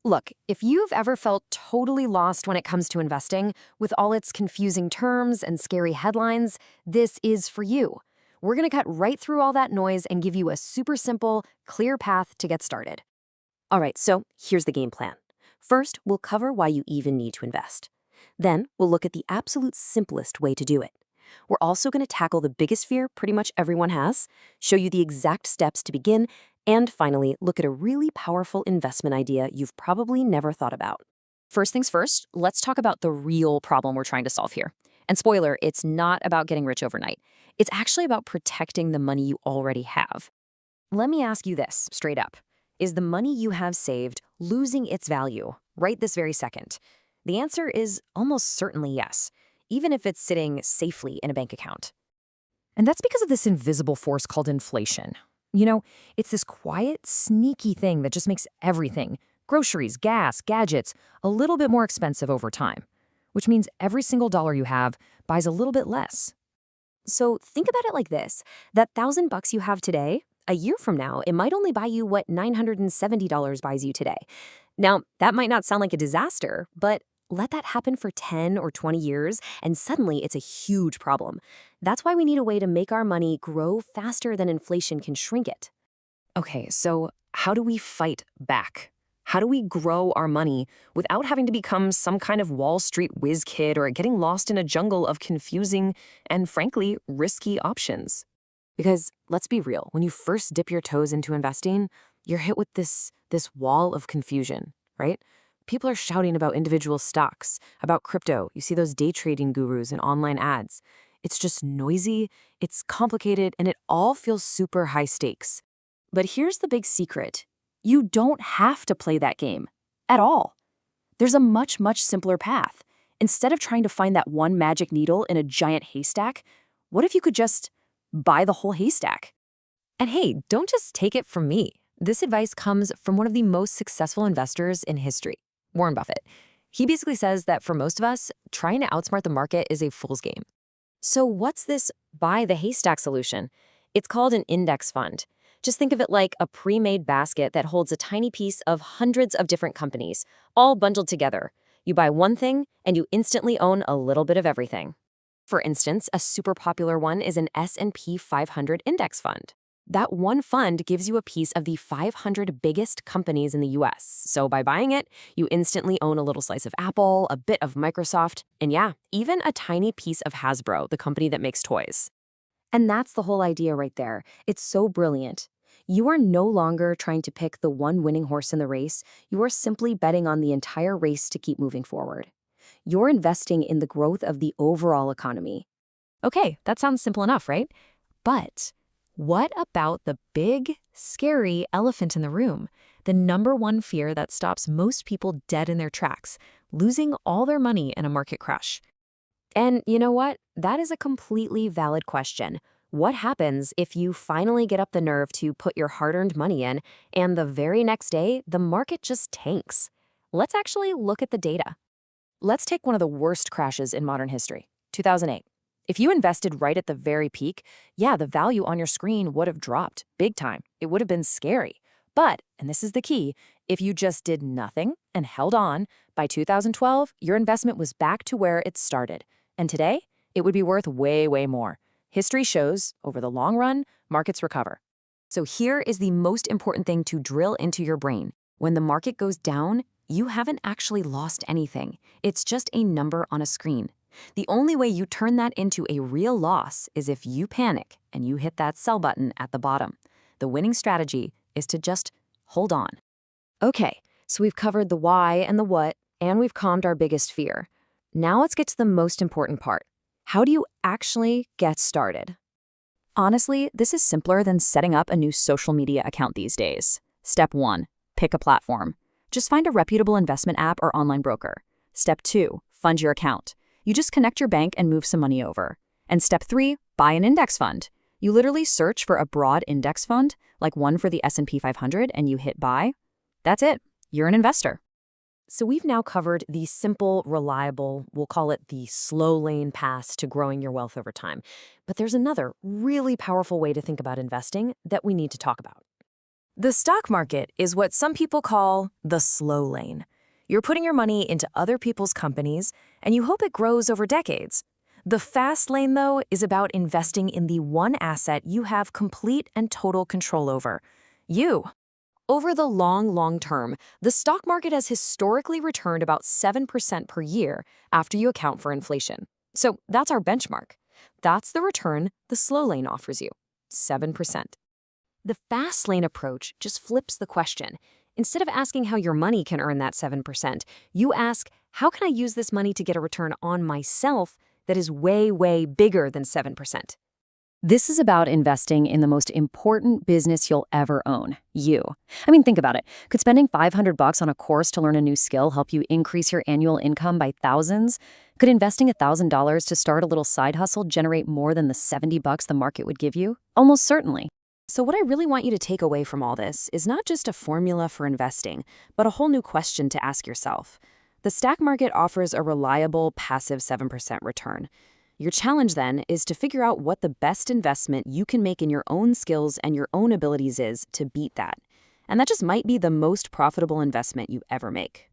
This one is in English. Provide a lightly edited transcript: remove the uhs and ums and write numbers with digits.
Look, if you've ever felt totally lost when it comes to investing, with all its confusing terms and scary headlines, this is for you. We're going to cut right through all that noise and give you a super simple, clear path to get started. All right, so here's the game plan. First, we'll cover why you even need to invest. Then, we'll look at the absolute simplest way to do it. We're also going to tackle the biggest fear pretty much everyone has, show you the exact steps to begin, and finally, look at a really powerful investment idea you've probably never thought about. First things first, let's talk about the real problem we're trying to solve here. And spoiler, it's not about getting rich overnight. It's actually about protecting the money you already have. Let me ask you this straight up. Is the money you have saved losing its value right this very second? The answer is almost certainly yes, even if it's sitting safely in a bank account. And that's because of this invisible force called inflation. You know, it's this quiet, sneaky thing that just makes everything, groceries, gas, gadgets, a little bit more expensive over time, which means every single dollar you have buys a little bit less. So think about it like this. That $1,000 you have today, a year from now, it might only buy you what $970 buys you today. Now, that might not sound like a disaster, but let that happen for 10 or 20 years, and suddenly it's a huge problem. That's why we need a way to make our money grow faster than inflation can shrink it. Okay, so how do we fight back? How do we grow our money without having to become some kind of Wall Street whiz kid or getting lost in a jungle of confusing and, frankly, risky options? Because let's be real, when you first dip your toes into investing, you're hit with this wall of confusion, right? People are shouting about individual stocks, about crypto. You see those day trading gurus and online ads. It's just noisy, it's complicated, and it all feels super high stakes. But here's the big secret. You don't have to play that game at all. There's a much, much simpler path. Instead of trying to find that one magic needle in a giant haystack, what if you could just buy the whole haystack? And hey, don't just take it from me. This advice comes from one of the most successful investors in history, Warren Buffett. He basically says that for most of us, trying to outsmart the market is a fool's game. So what's this buy the haystack solution? It's called an index fund. Just think of it like a pre-made basket that holds a tiny piece of hundreds of different companies, all bundled together. You buy one thing, and you instantly own a little bit of everything. For instance, a super popular one is an S&P 500 index fund. That one fund gives you a piece of the 500 biggest companies in the US. So by buying it, you instantly own a little slice of Apple, a bit of Microsoft, and yeah, even a tiny piece of Hasbro, the company that makes toys. And that's the whole idea right there. It's so brilliant. You are no longer trying to pick the one winning horse in the race. You are simply betting on the entire race to keep moving forward. You're investing in the growth of the overall economy. Okay, that sounds simple enough, right? But what about the big, scary elephant in the room? The number one fear that stops most people dead in their tracks, losing all their money in a market crash. And you know what? That is a completely valid question. What happens if you finally get up the nerve to put your hard-earned money in, and the very next day, the market just tanks? Let's actually look at the data. Let's take one of the worst crashes in modern history, 2008. If you invested right at the very peak, yeah, the value on your screen would have dropped big time. It would have been scary. But, and this is the key, if you just did nothing and held on, by 2012, your investment was back to where it started. And today, it would be worth way, way more. History shows, over the long run, markets recover. So here is the most important thing to drill into your brain. When the market goes down, you haven't actually lost anything. It's just a number on a screen. The only way you turn that into a real loss is if you panic and you hit that sell button at the bottom. The winning strategy is to just hold on. Okay, so we've covered the why and the what, and we've calmed our biggest fear. Now let's get to the most important part. How do you actually get started? Honestly, this is simpler than setting up a new social media account these days. Step 1, pick a platform. Just find a reputable investment app or online broker. Step 2, fund your account. You just connect your bank and move some money over. And step 3, buy an index fund. You literally search for a broad index fund, like one for the S&P 500, and you hit buy. That's it. You're an investor. So we've now covered the simple, reliable, we'll call it the slow lane path to growing your wealth over time. But there's another really powerful way to think about investing that we need to talk about. The stock market is what some people call the slow lane. You're putting your money into other people's companies, and you hope it grows over decades. The fast lane, though, is about investing in the one asset you have complete and total control over: you. Over the long term, the stock market has historically returned about 7% per year after you account for inflation. So that's our benchmark. That's the return the slow lane offers you, 7%. The fast lane approach just flips the question. Instead of asking how your money can earn that 7%, you ask, how can I use this money to get a return on myself that is way bigger than 7%? This is about investing in the most important business you'll ever own, you. I mean, think about it. Could spending $500 on a course to learn a new skill help you increase your annual income by thousands? Could investing $1,000 to start a little side hustle generate more than the $70 the market would give you? Almost certainly. So what I really want you to take away from all this is not just a formula for investing, but a whole new question to ask yourself. The stock market offers a reliable, passive 7% return. Your challenge then is to figure out what the best investment you can make in your own skills and your own abilities is to beat that. And that just might be the most profitable investment you ever make.